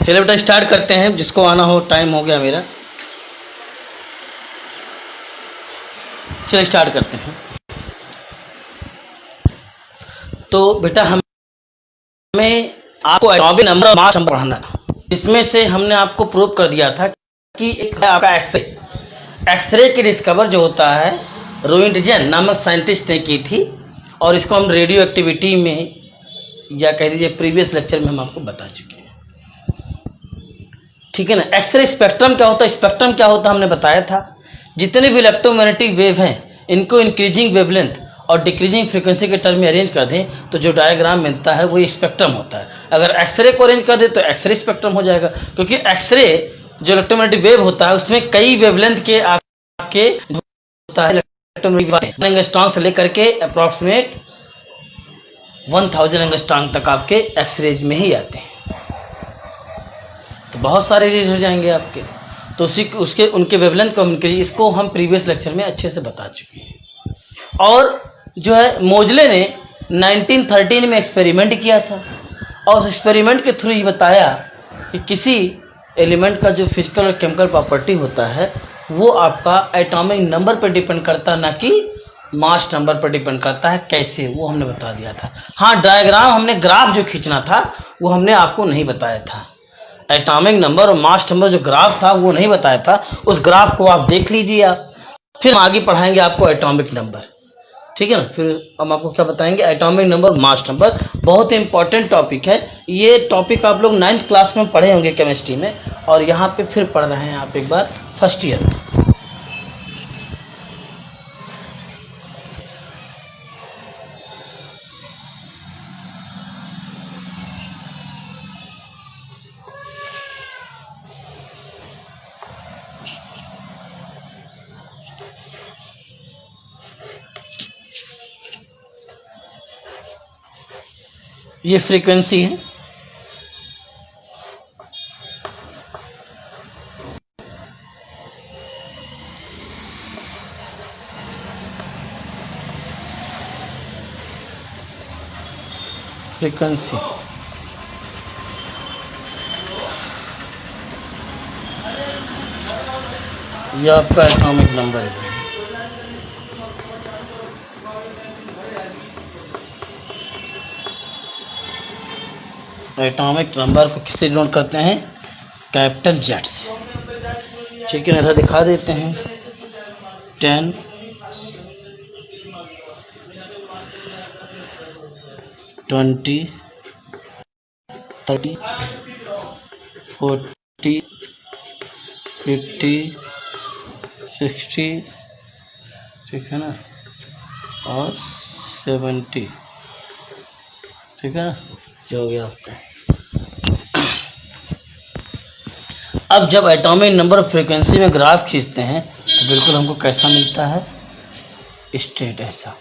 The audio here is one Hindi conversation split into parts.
चलिए बेटा स्टार्ट करते हैं, जिसको आना हो, टाइम हो गया मेरा। चलिए स्टार्ट करते हैं। तो बेटा हमें आपको एटॉमिक नंबर और मास नंबर पढ़ाना था, जिसमें से हमने आपको प्रूव कर दिया था कि एक है आपका एक्सरे की डिस्कवर जो होता है रोइंटजन नामक साइंटिस्ट ने की थी, और इसको हम रेडियो एक्टिविटी में या कह दीजिए प्रीवियस लेक्चर में हम आपको बता चुके हैं। ठीक है ना। एक्सरे स्पेक्ट्रम क्या होता है, स्पेक्ट्रम क्या होता है हमने बताया था। जितने भी इलेक्ट्रोमैग्नेटिक वेव हैं इनको इंक्रीजिंग वेवलेंथ और डिक्रीजिंग फ्रीक्वेंसी के टर्म में अरेंज कर दें तो जो डायग्राम मिलता है वो स्पेक्ट्रम होता है। अगर एक्सरे को अरेंज कर दे तो एक्सरे स्पेक्ट्रम हो जाएगा, क्योंकि एक्सरे जो इलेक्ट्रोमैग्नेटिक वेव होता है उसमें कई वेवलेंथ के आपके होता है इलेक्ट्रोमैग्नेटिक एंगस्ट्रॉन्ग से लेकर के अप्रॉक्सीमेट 1000 एंगस्ट्रॉन्ग तक आपके एक्सरेज में ही आते हैं। तो बहुत सारे रेज हो जाएंगे आपके, तो उसके उनके वेवलेंथ को इसको हम प्रीवियस लेक्चर में अच्छे से बता चुके हैं। और जो है मोजले ने 1913 में एक्सपेरिमेंट किया था, और उस एक्सपेरिमेंट के थ्रू ही बताया कि किसी एलिमेंट का जो फिजिकल और केमिकल प्रॉपर्टी होता है वो आपका एटॉमिक नंबर पर डिपेंड करता है, ना कि मास नंबर पर डिपेंड करता है। कैसे, वो हमने बता दिया था। हाँ, डायग्राम हमने ग्राफ जो खींचना था वो हमने आपको नहीं बताया था। एटॉमिक नंबर और मास नंबर जो ग्राफ था वो नहीं बताया था, उस ग्राफ को आप देख लीजिए आप। फिर हम आगे पढ़ाएंगे आपको एटॉमिक नंबर, ठीक है ना। फिर हम आपको क्या बताएंगे, एटॉमिक नंबर, मास नंबर। बहुत ही इंपॉर्टेंट टॉपिक है ये। टॉपिक आप लोग 9th क्लास में पढ़े होंगे केमिस्ट्री में, और यहाँ पे फिर पढ़ रहे हैं आप एक बार फर्स्ट ईयर में। ये फ्रीक्वेंसी है, फ्रीक्वेंसी ये आपका एटॉमिक नंबर है। एटॉमिक नंबर को किससे डिनोट करते हैं, कैपिटल जेड से। ठीक है, ऐसा दिखा देते हैं 10 20 30 40 50 60, ठीक है ना, और 70, ठीक है ना, जो हो गया आपका। अब जब एटॉमिक नंबर और फ्रीक्वेंसी में ग्राफ खींचते हैं तो बिल्कुल हमको कैसा मिलता है, स्ट्रेट ऐसा।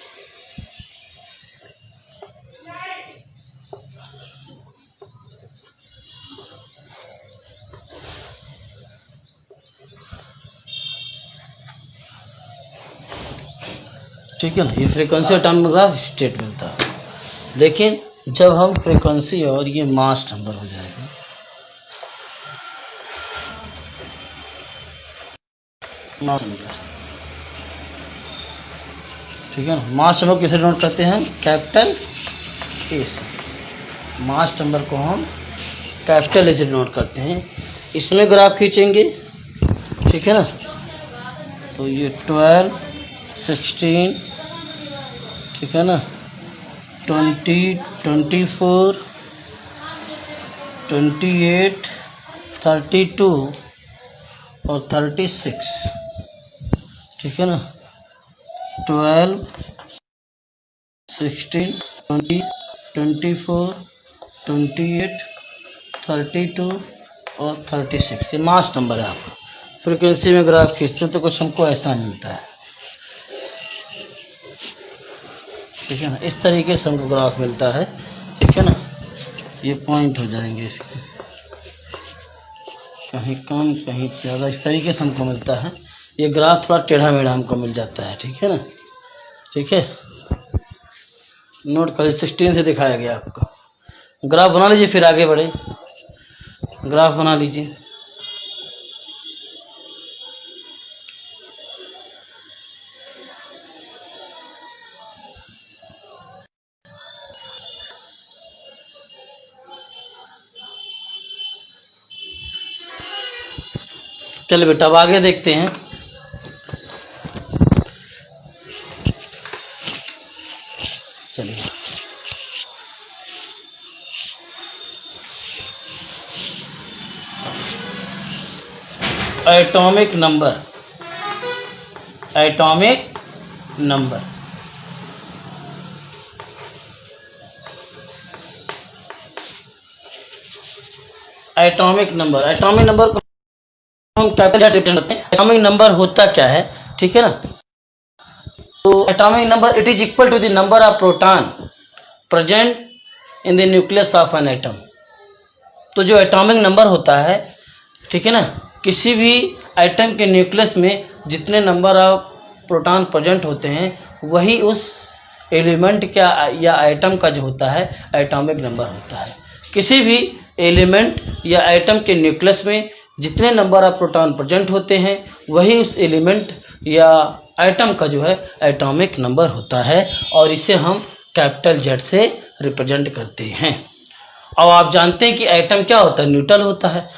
ठीक है ना, ये फ्रीक्वेंसी एटॉमिक ग्राफ स्ट्रेट मिलता है। लेकिन जब हम फ्रीक्वेंसी और ये मास नंबर हो जाएगा, ठीक है ना, मास नंबर किसे नोट करते हैं, कैपिटल ए से। मास नंबर को हम कैपिटल ए से नोट करते हैं। इसमें ग्राफ खींचेंगे, ठीक है ना, तो ये 12 16, ठीक है ना, 20 24 28 32 और 36, ठीक है ना, 12 16 20 24 28 32 और 36, ये मास नंबर है आपका। फ्रीक्वेंसी में ग्राफ खींचते हैं तो कुछ हमको ऐसा मिलता है, ठीक है ना। इस तरीके से हमको ग्राफ मिलता है, ठीक है ना। ये पॉइंट हो जाएंगे इसके, कहीं कम कहीं ज़्यादा, इस तरीके से हमको मिलता है। ये ग्राफ थोड़ा टेढ़ा मेढ़ा हमको मिल जाता है, ठीक है ना। ठीक है, नोट कर 16 से दिखाया गया आपका। ग्राफ बना लीजिए, फिर आगे बढ़े। ग्राफ बना लीजिए। चलिए बेटा अब आगे देखते हैं। चलिए atomic number, atomic number, atomic number, atomic number को हम कैपिटल रिप्रेजेंट करते हैं। एटॉमिक नंबर होता क्या है, ठीक है ना। तो atomic number it is equal to the number of proton present in the nucleus of an atom. तो जो एटॉमिक नंबर होता है, ठीक है ना, किसी भी एटम के न्यूक्लियस में जितने नंबर ऑफ प्रोटॉन प्रेजेंट होते हैं वही उस एलिमेंट का या आइटम का जो होता है एटॉमिक नंबर होता है। किसी भी एलिमेंट या आइटम के न्यूक्लियस में जितने नंबर ऑफ प्रोटॉन प्रेजेंट होते हैं वही उस एलिमेंट या आइटम का जो है एटॉमिक नंबर होता है, और इसे हम कैपिटल जेड से रिप्रेजेंट करते हैं। अब आप जानते हैं कि आइटम क्या होता है, न्यूट्रल होता है।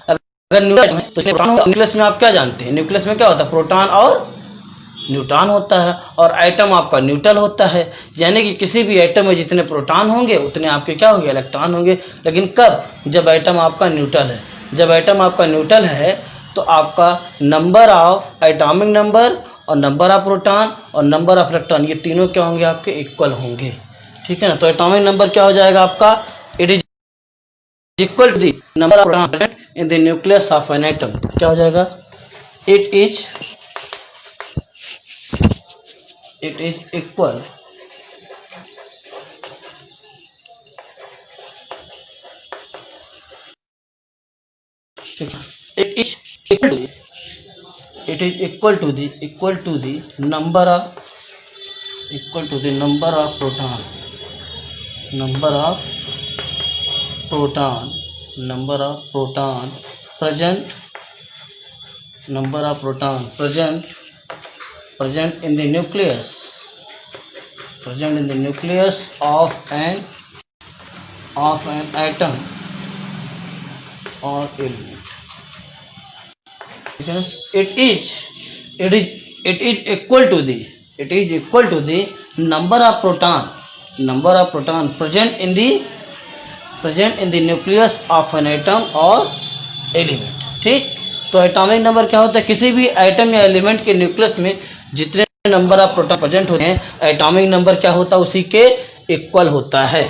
अगर न्यूट्रल है तो न्यूक्लियस में आप क्या जानते हैं, न्यूक्लियस में क्या होता है, प्रोटॉन और न्यूट्रॉन होता है, और आइटम आपका न्यूट्रल होता है। यानी कि किसी भी आइटम में जितने प्रोटॉन होंगे उतने आपके क्या होंगे, इलेक्ट्रॉन होंगे। लेकिन कब, जब आइटम आपका न्यूट्रल है। जब आइटम आपका न्यूट्रल है तो आपका नंबर ऑफ एटॉमिक नंबर और नंबर ऑफ प्रोटॉन और नंबर ऑफ इलेक्ट्रॉन, ये तीनों क्या होंगे, आपके इक्वल होंगे, ठीक है ना। तो एटॉमिक नंबर क्या हो जाएगा आपका, it is equal to the number of proton in the nucleus of an atom. क्या हो जाएगा, it is equal it is equal to the number of proton present in the nucleus of an atom or element। It is equal to the number of proton present in the nucleus of an atom or element। ठीक, तो एटॉमिक नंबर क्या होता है, किसी भी आइटम या एलिमेंट के न्यूक्लियस में जितने नंबर ऑफ प्रोटॉन प्रेजेंट होते हैं एटॉमिक नंबर क्या होता है, उसी के इक्वल होता है,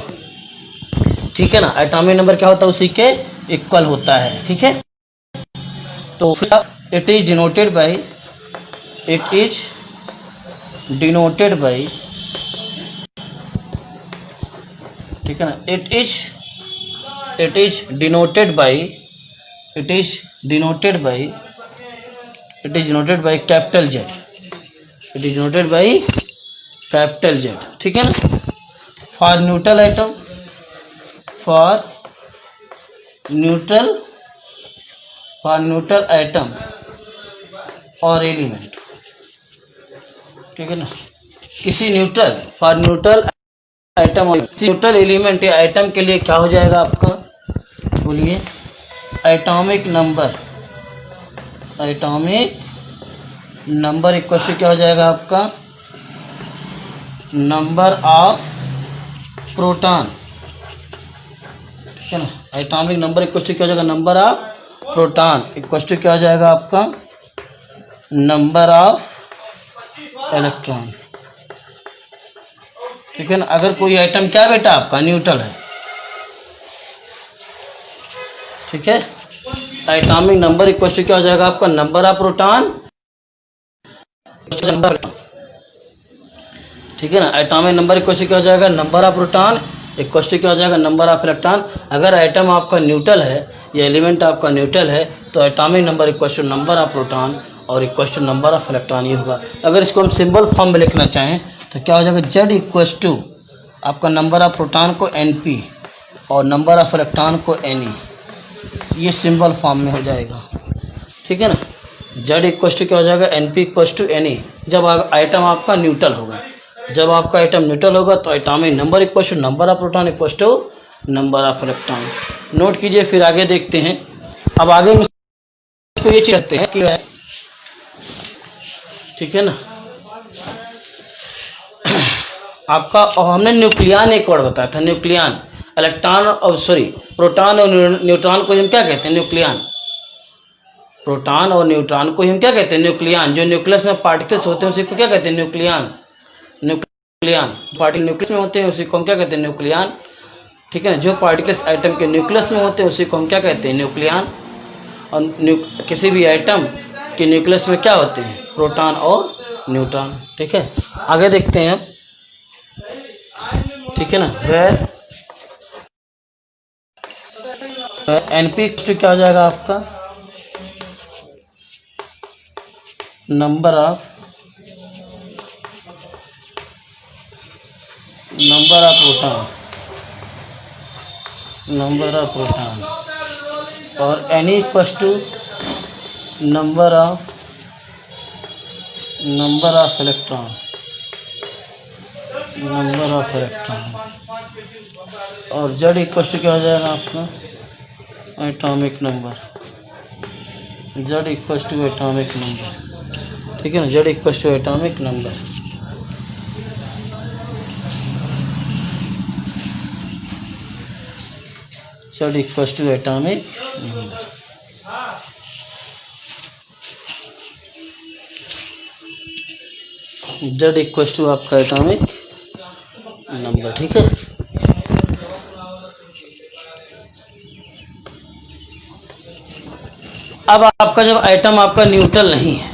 ठीक है ना। एटॉमिक नंबर क्या होता है, उसी के इक्वल होता है, ठीक है। तो फिर इट इज डिनोटेड बाय ठीक है ना, it is denoted by capital Z. It is denoted by capital Z, ठीक है ना। For neutral item, for neutral item और एलिमेंट, ठीक है ना। किसी न्यूट्रल आइटम और न्यूट्रल एलिमेंट या आइटम के लिए क्या हो जाएगा आपका, बोलिए, एटॉमिक नंबर इक्वल टू क्या हो जाएगा आपका, नंबर ऑफ प्रोटॉन, ठीक है ना। एटॉमिक नंबर इक्वल टू क्या हो जाएगा, number of proton equal to क्या हो जाएगा आपका, नंबर ऑफ इलेक्ट्रॉन, ठीक है ना। अगर कोई आइटम क्या बेटा आपका न्यूट्रल है, ठीक है, एटॉमिक नंबर इक्वल टू क्या हो जाएगा आपका, नंबर ऑफ प्रोटॉन, ठीक है ना। एटॉमिक नंबर इक्वल टू क्या हो जाएगा, number of proton equal to क्या हो जाएगा, नंबर ऑफ इलेक्ट्रॉन। अगर आइटम आपका न्यूट्रल है या एलिमेंट आपका न्यूट्रल है तो atomic number equal to number of proton और equal to number of electron ये होगा। अगर इसको हम सिंबल फॉर्म में लिखना चाहें तो क्या हो जाएगा, जेड इक्वल टू आपका नंबर ऑफ प्रोटॉन को NP और नंबर ऑफ इलेक्ट्रॉन को NE, ये सिंबल फॉर्म में हो जाएगा, ठीक है ना। जेड इक्वल टू क्या हो जाएगा, N P equal to N E, जब आइटम आपका न्यूट्रल होगा। जब आपका आइटम न्यूट्रल होगा तो atomic number equal to number of proton equal to number of electron. Note कीजिए, फिर आगे देखते हैं। अब आगे में इसको ये चीज रखते हैं कि ठीक है ना, आपका हमने न्यूक्लियन एक वर्ड बताया था, न्यूक्लियन। इलेक्ट्रॉन और प्रोटॉन और न्यूट्रॉन को हम क्या कहते हैं, न्यूक्लियन। प्रोटॉन और न्यूट्रॉन को हम क्या कहते हैं, न्यूक्लियन। जो न्यूक्लियस में पार्टिकल्स होते हैं उसी को क्या कहते हैं, न्यूक्लियंस। न्यूक्लियन पार्टिकल न्यूक्लियस में होते हैं उसी को हम क्या कहते हैं, न्यूक्लियन, ठीक है ना। जो पार्टिकल्स आइटम के न्यूक्लियस में होते हैं उसी को हम क्या कहते हैं, न्यूक्लियन। और किसी भी आइटम के न्यूक्लियस में क्या होते हैं, प्रोटॉन और न्यूट्रॉन, ठीक है। आगे देखते हैं अब, ठीक है ना। वेर एनपी क्या हो जाएगा आपका, नंबर ऑफ प्रोटॉन और N equal to number of electron, और जेड इक्वल टू क्या हो जाएगा आपका, atomic number. Z equal to atomic number, ठीक है ना। Z equal to atomic number. Z equal to atomic number. Z equal to आपका एटॉमिक नंबर, ठीक है। अब आपका जब आइटम आपका न्यूट्रल नहीं है,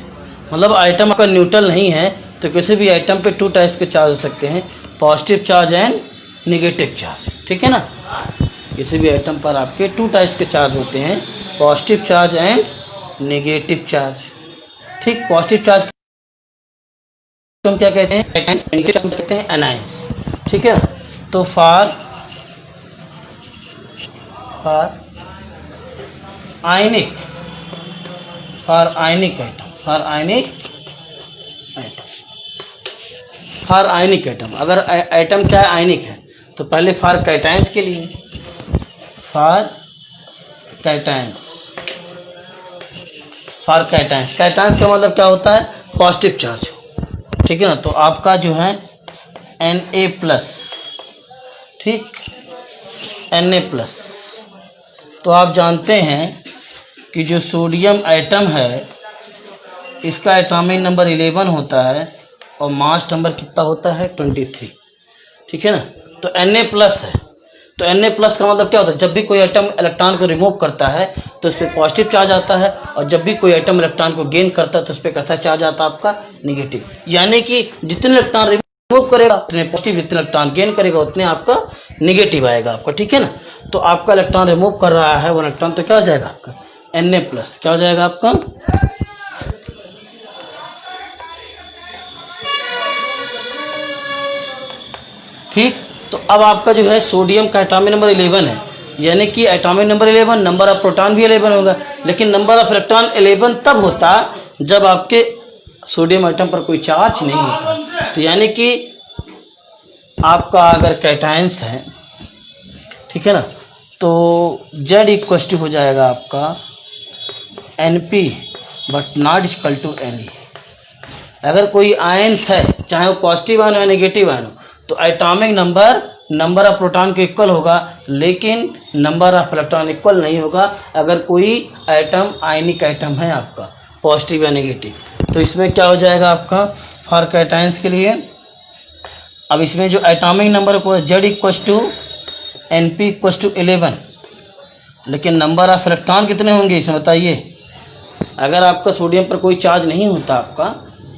मतलब आइटम आपका न्यूट्रल नहीं है, तो किसी भी आइटम पे टू टाइप्स के चार्ज हो सकते हैं, positive charge and negative charge, ठीक है ना। किसी भी आइटम पर आपके टू टाइप्स के चार्ज होते हैं, positive charge and negative charge, ठीक। पॉजिटिव चार्ज हम क्या कहते हैं, नेगेटिव चार्ज कहते हैं एनायंस, ठीक है। तो फॉर आयनिक आइटम, अगर आइटम क्या है, आयनिक है, तो पहले फॉर कैटायंस के लिए, फॉर कैटायंस का मतलब क्या होता है, पॉजिटिव चार्ज, ठीक है ना। तो आपका जो है Na+, ठीक, Na+। तो आप जानते हैं कि जो सोडियम आइटम है इसका एटॉमिक नंबर 11 होता है और मास नंबर कितना होता है, 23, ठीक है ना। तो Na+ है, तो Na+ का मतलब क्या होता है, जब भी कोई आइटम इलेक्ट्रॉन को रिमूव करता है तो उस पर पॉजिटिव चार्ज आता है, और जब भी कोई आइटम इलेक्ट्रॉन को गेन करता है तो उस पर कैसा चार्ज आता है, आपका नेगेटिव। यानी कि जितने इलेक्ट्रॉन रिमूव करेगा उतने पॉजिटिव, जितने इलेक्ट्रॉन गेन करेगा उतने आपका नेगेटिव आएगा आपका, ठीक है ना। तो आपका इलेक्ट्रॉन रिमूव कर रहा है वो इलेक्ट्रॉन, तो क्या हो जाएगा आपका Na+, क्या हो जाएगा आपका, ठीक। तो अब आपका जो है सोडियम का एटॉमिक नंबर 11 है, यानी कि atomic number 11, number of proton भी 11 होगा, लेकिन नंबर ऑफ इलेक्ट्रॉन 11 तब होता जब आपके सोडियम आइटम पर कोई चार्ज नहीं होता। तो यानी कि आपका अगर कैटायंस है, ठीक है ना, तो जेड इक्वल टू हो जाएगा आपका Np but not equal to Ne। अगर कोई आयंस है, चाहे वो पॉजिटिव आयन हो नेगेटिव आयन हो, तो एटॉमिक नंबर ऑफ प्रोटॉन के इक्वल होगा, लेकिन नंबर ऑफ इलेक्ट्रॉन इक्वल नहीं होगा अगर कोई आइटम आयनिक आइटम है आपका, पॉजिटिव या नेगेटिव। तो इसमें क्या हो जाएगा आपका फॉर कैटायंस के लिए। अब इसमें जो एटॉमिक नंबर को Z equal to Np equal to 11, लेकिन नंबर ऑफ इलेक्ट्रॉन कितने होंगे इसमें बताइए। अगर आपका सोडियम पर कोई चार्ज नहीं होता आपका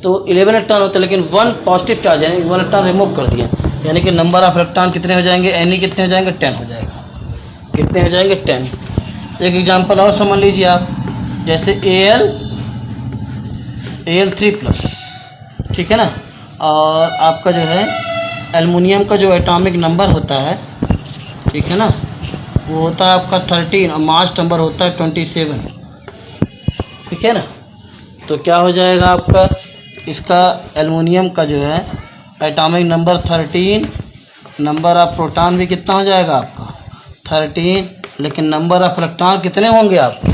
तो 11 इलेक्ट्रॉन होता है, लेकिन 1 पॉजिटिव चार्ज है, 1 इलेक्ट्रॉन रिमूव कर दिया, यानी कि नंबर ऑफ इलेक्ट्रॉन कितने हो जाएंगे, Ne कितने हो जाएंगे, 10 हो जाएगा। कितने हो जाएंगे, 10। एक एग्जांपल और समझ लीजिए आप, जैसे Al3+, ठीक है ना। और आपका जो है एल्युमिनियम का जो एटॉमिक नंबर होता है, ठीक है ना, वो होता है आपका 13 और मास नंबर होता है 27। ठीक है ना। तो क्या हो जाएगा आपका, इसका एल्युमिनियम का जो है atomic number 13, number of proton भी कितना हो जाएगा आपका 13, लेकिन नंबर ऑफ इलेक्ट्रॉन कितने होंगे आपके,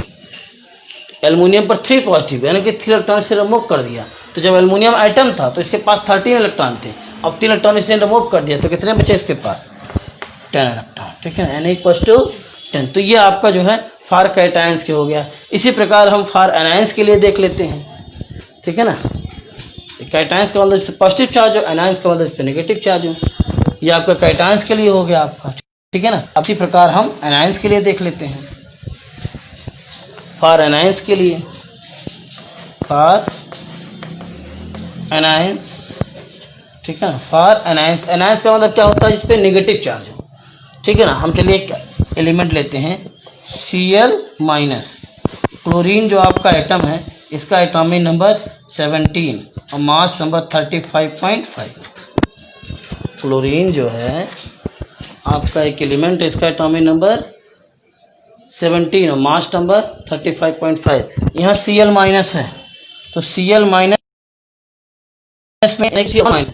एल्युमिनियम पर 3 पॉजिटिव, यानी कि 3 इलेक्ट्रॉन से रिमूव कर दिया। तो जब एल्युमिनियम आइटम था तो इसके पास 13 इलेक्ट्रॉन थे, अब 3 इलेक्ट्रॉन इसने रिमूव कर दिया तो कितने बचे इसके पास 10 इलेक्ट्रॉन। ठीक है, यानी =10। तो ये आपका जो है फॉर कैटायंस के हो गया। इसी प्रकार हम फॉर एनायंस के लिए देख लेते हैं। ठीक है ना, कैटायंस का मतलब पॉजिटिव चार्ज हो, एनायंस का मतलब इस पर नेगेटिव चार्ज हो। ये आपका कैटायंस के लिए हो गया आपका। ठीक है ना, इसी प्रकार हम एनायंस के लिए देख लेते हैं। फॉर एनायंस के लिए, फॉर एनायंस, ठीक है ना, फॉर एनायंस, एनायंस का मतलब क्या होता है, जिस पे नेगेटिव चार्ज हो। ठीक है ना, हम चलिए एक एलिमेंट लेते हैं Cl-, क्लोरीन जो आपका एटम है इसका एटॉमिक नंबर 17 और मास नंबर 35.5। क्लोरीन जो है आपका एक एलिमेंट, इसका एटॉमिक नंबर 17 और मास नंबर 35.5। यहाँ Cl- है तो Cl- में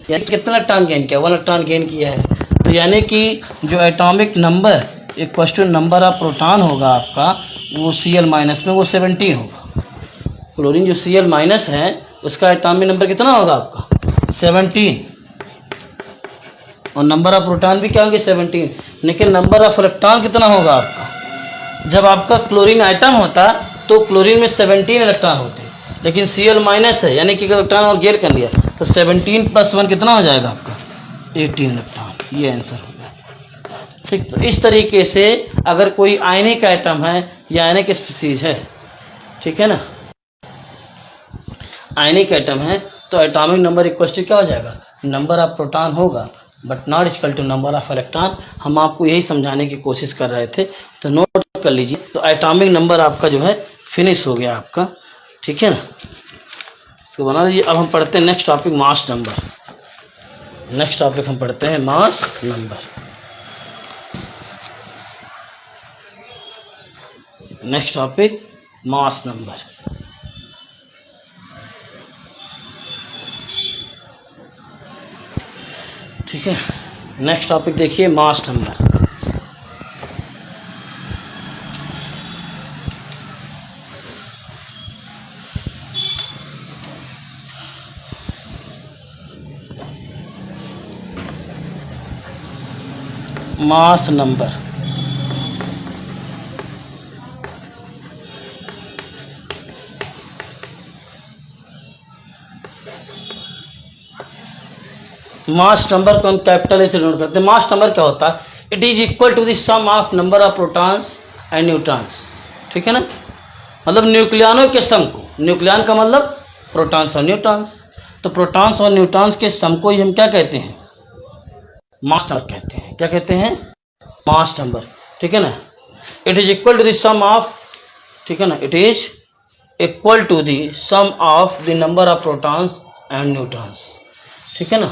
यानी कितना इलेक्ट्रॉन गेन किया, 1 इलेक्ट्रॉन गेन किया है। तो यानी कि जो atomic number equal number of proton होगा आपका वो Cl- में वो 17 होगा। क्लोरीन जो Cl- है उसका एटॉमिक नंबर कितना होगा आपका 17 और नंबर ऑफ प्रोटॉन भी क्या होंगे 17, लेकिन नंबर ऑफ इलेक्ट्रॉन कितना होगा आपका। जब आपका क्लोरीन आइटम होता तो क्लोरीन में 17 इलेक्ट्रॉन होते, लेकिन Cl- है यानी कि इलेक्ट्रॉन और गेन कर लिया तो 17 + 1 कितना हो जाएगा आपका 18 इलेक्ट्रॉन। ये आंसर हो गया। ठीक, तो इस तरीके से अगर कोई आयनिक आइटम है या आयनिक स्पीसीज है, ठीक है ना, आयनिक आइटम है तो एटॉमिक नंबर इक्वल टू क्या हो जाएगा, नंबर ऑफ प्रोटॉन होगा but not equal to number of electron. हम आपको यही समझाने की कोशिश कर रहे थे, तो नोट कर लीजिए। तो एटॉमिक नंबर आपका जो है फिनिश हो गया आपका। ठीक है ना, इसको बना लीजिए। अब हम पढ़ते हैं next topic mass number. Next topic हम पढ़ते हैं mass number. Next topic mass number. ठीक है, नेक्स्ट टॉपिक देखिए मास number. Mass number, mass number को हम कैपिटल ए से नोट करते हैं। मास नंबर क्या होता है, it is equal to the sum of number of protons and neutrons. ठीक है ना, मतलब न्यूक्लियनों के सम को, न्यूक्लियन का मतलब प्रोटॉन्स और न्यूट्रॉन्स, तो प्रोटॉन्स और न्यूट्रॉन्स के सम को ही हम क्या कहते हैं, मास नंबर कहते हैं। क्या कहते हैं, मास नंबर। ठीक है ना, it is equal to the sum of, ठीक है ना, it is equal to the sum of the number of protons and neutrons. ठीक है ना,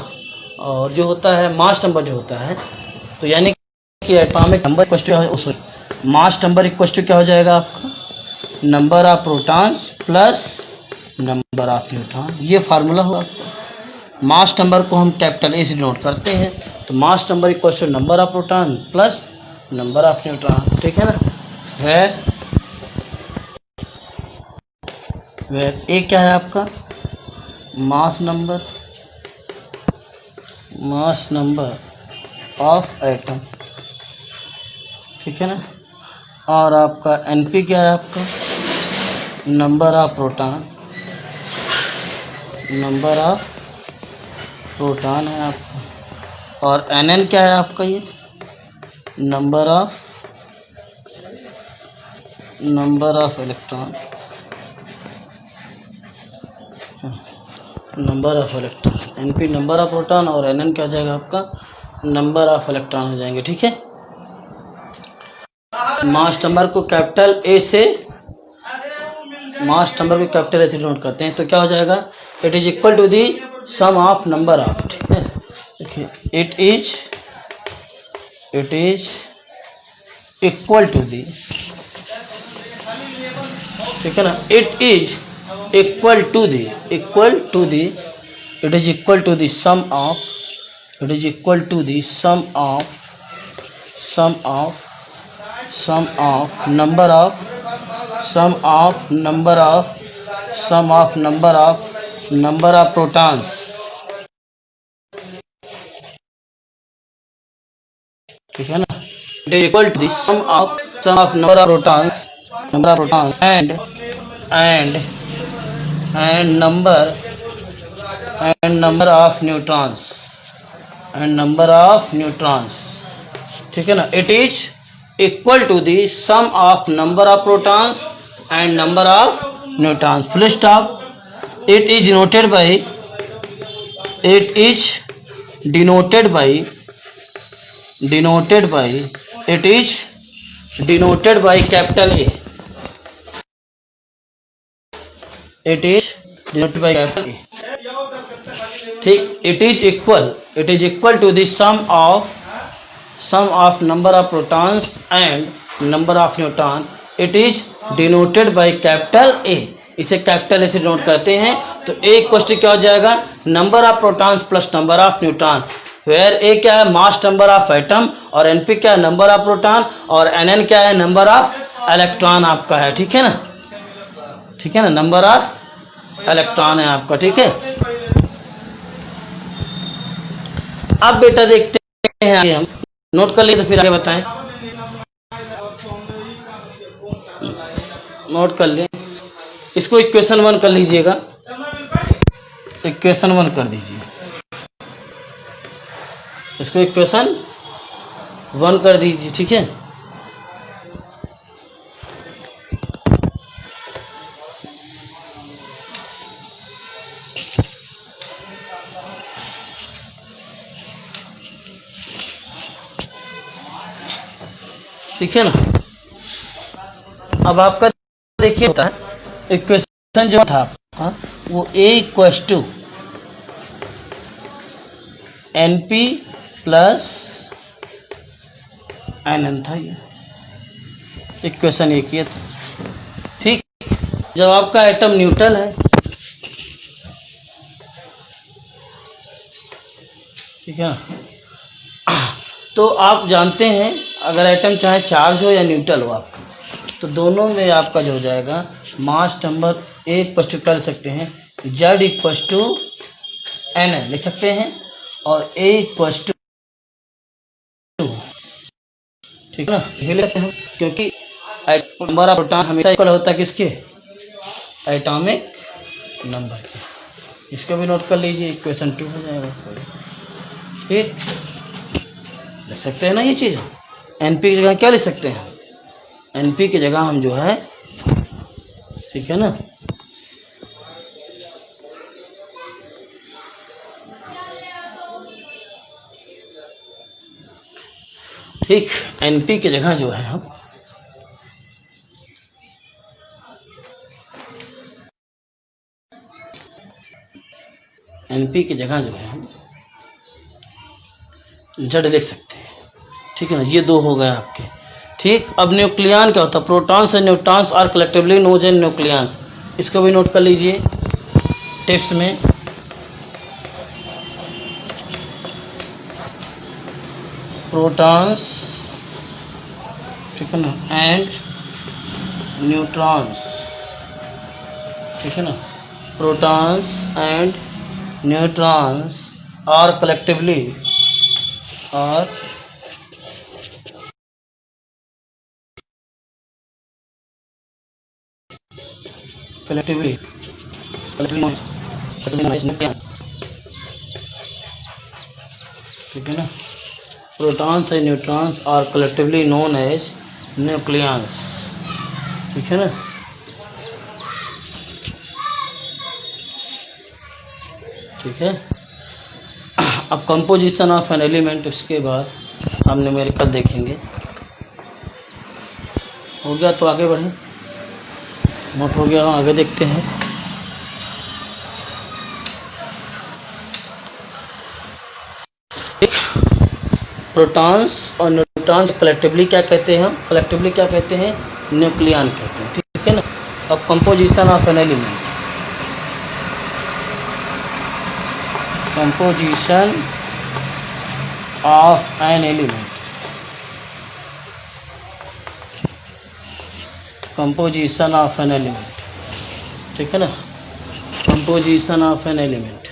और जो होता है मास नंबर जो होता है, तो यानी कि atomic number equal, mass number equal to क्या हो जाएगा आपका, number of protons plus number of neutron. ये फार्मूला होगा। मास नंबर को हम कैपिटल ए से डिनोट करते हैं, तो mass number equal to number of proton plus number of neutron. ठीक है ना, वेर ए क्या है आपका, mass number, mass number of atom. ठीक है ना, और आपका एनपी क्या है आपका, number of proton, number of proton है आपका, और एनएन क्या है आपका, ये number of electron, number of electron. NP number of proton और एनएन क्या हो जाएगा आपका, नंबर ऑफ इलेक्ट्रॉन हो जाएंगे। ठीक है, मास नंबर को कैपिटल ए से, मास नंबर को कैपिटल ए से नोट करते हैं, तो क्या हो जाएगा, it is equal to the sum of number of. ठीक है, देखिए it is equal to the, ठीक है ना, it is equal to the, equal to the, it is equal to the sum of, it is equal to the sum of number of protons, ठीक है ना, it is equal to the sum of number of protons and number of neutrons, ठीक है ना, it is equal to the sum of number of protons and number of neutrons, full stop. It is denoted by capital A, it is denoted by capital A, ठीक, it is equal to the sum of number of protons and number of neutron, it is denoted by capital A, इसे कैपिटल ए से डिनोट करते हैं। तो ए इक्वल टू क्या हो जाएगा, number of protons plus number of neutron, where A क्या है, मास नंबर ऑफ एटम, और एनपी क्या है, नंबर ऑफ प्रोटॉन, और एनएन क्या है, नंबर ऑफ इलेक्ट्रॉन आपका है, ठीक है ना, ठीक है ना, नंबर ऑफ इलेक्ट्रॉन है आपका, ठीक है। अब बेटा देखते हैं आगे, हम नोट कर लिए तो फिर आगे बताएं, नोट कर ले, इसको इक्वेशन 1 कर लीजिएगा, इक्वेशन 1 कर दीजिए, इसको इक्वेशन 1 कर दीजिए, ठीक है। ठीक है ना, अब आपका देखिए होता है इक्वेशन जो था आपका वो A equals to N P plus N N था, ये इक्वेशन एक ये था, ठीक। जब आपका एटम न्यूट्रल है, ठीक है, तो आप जानते हैं अगर एटम चाहे चार्ज हो या न्यूट्रल हो आपका, तो दोनों में आपका जो हो जाएगा mass number A equal to कर सकते हैं Z equal to N N लिख सकते हैं, और ए इक्वल टू, ठीक है ना, ये लेते हैं क्योंकि नंबर ऑफ प्रोटॉन हमेशा इक्वल होता है किसके, एटॉमिक नंबर के। इसको भी नोट कर लीजिए, इक्वेशन 2 हो जाएगा, ठीक, लिख सकते हैं ना ये चीज़। एनपी की जगह क्या लिख सकते हैं, एनपी की जगह हम जो है, ठीक है ना, ठीक, एनपी की जगह जो है हम एनपी की जगह जो है हम जेड लिख सकते हैं, ठीक है ना, ये 2 हो गए आपके, ठीक। अब न्यूक्लियन क्या होता है, protons and neutrons are collectively known as nucleons, इसको भी नोट कर लीजिए टिप्स में। प्रोटॉन्स, ठीक है ना, एंड न्यूट्रॉन्स, ठीक है ना, protons and neutrons are collectively ठीक है ना, protons and neutrons are collectively known as nucleons, ठीक है ना, ठीक है। अब कंपोजिशन ऑफ एन एलिमेंट, उसके बाद हम न्यूमेरिकल देखेंगे। हो गया तो आगे बढ़ें, नोट हो गया, आगे देखते हैं। प्रोटॉन्स और न्यूट्रॉन्स कलेक्टिवली क्या कहते हैं, हम कलेक्टिवली क्या कहते हैं, न्यूक्लियन कहते हैं, ठीक है ना। अब composition of an element, composition of an element, composition of an element, ठीक है ना, कंपोजिशन ऑफ एन एलिमेंट।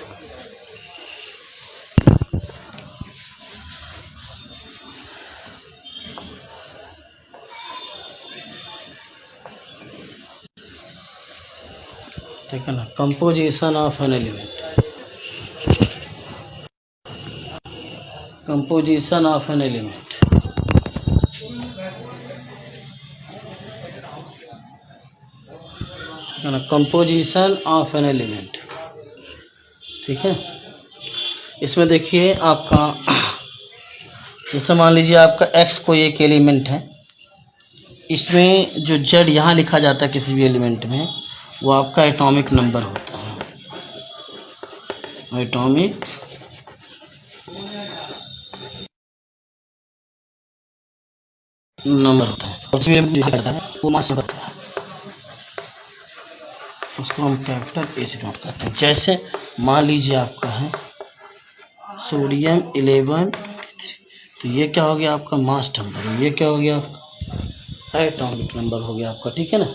ठीक है ना, composition of an element, composition of an element, ठीक है ना, कंपोजिशन ऑफ एन एलिमेंट, ठीक है। इसमें देखिए आपका, जैसे मान लीजिए आपका x कोई एक एलिमेंट है, इसमें जो z यहाँ लिखा जाता है किसी भी एलिमेंट में, वो आपका एटॉमिक नंबर होता है, एटॉमिक नंबर होता है, उसमें लिखा जाता है वो मास नंबर होता है, उसको हम कैपिटल ए से नोट करते हैं। जैसे मान लीजिए आपका है सोडियम 11, तो ये क्या हो गया आपका मास नंबर, ये क्या हो गया आपका एटॉमिक नंबर हो गया आपका, ठीक है ना।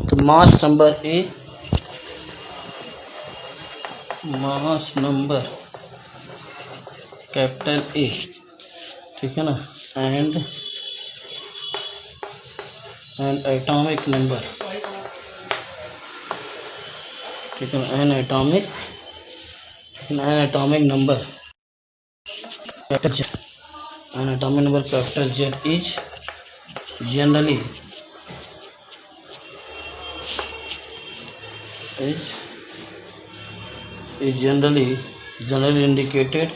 तो mass number A, mass number capital A, ठीक है ना, एंड एटॉमिक नंबर, ठीक है, N atomic number capital Z, N atomic number capital Z is generally generally indicated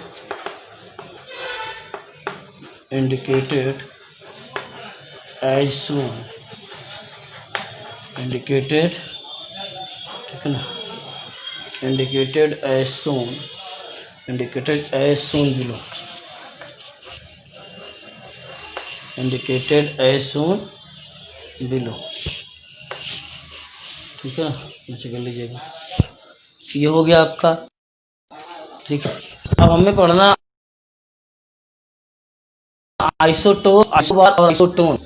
as soon, indicated, ठीक है ना, indicated as soon below, indicated as soon below, ठीक है, नीचे कर लीजिएगा। ये हो गया आपका, ठीक है। अब हमें पढ़ना आइसोटोन और आइसोटोन,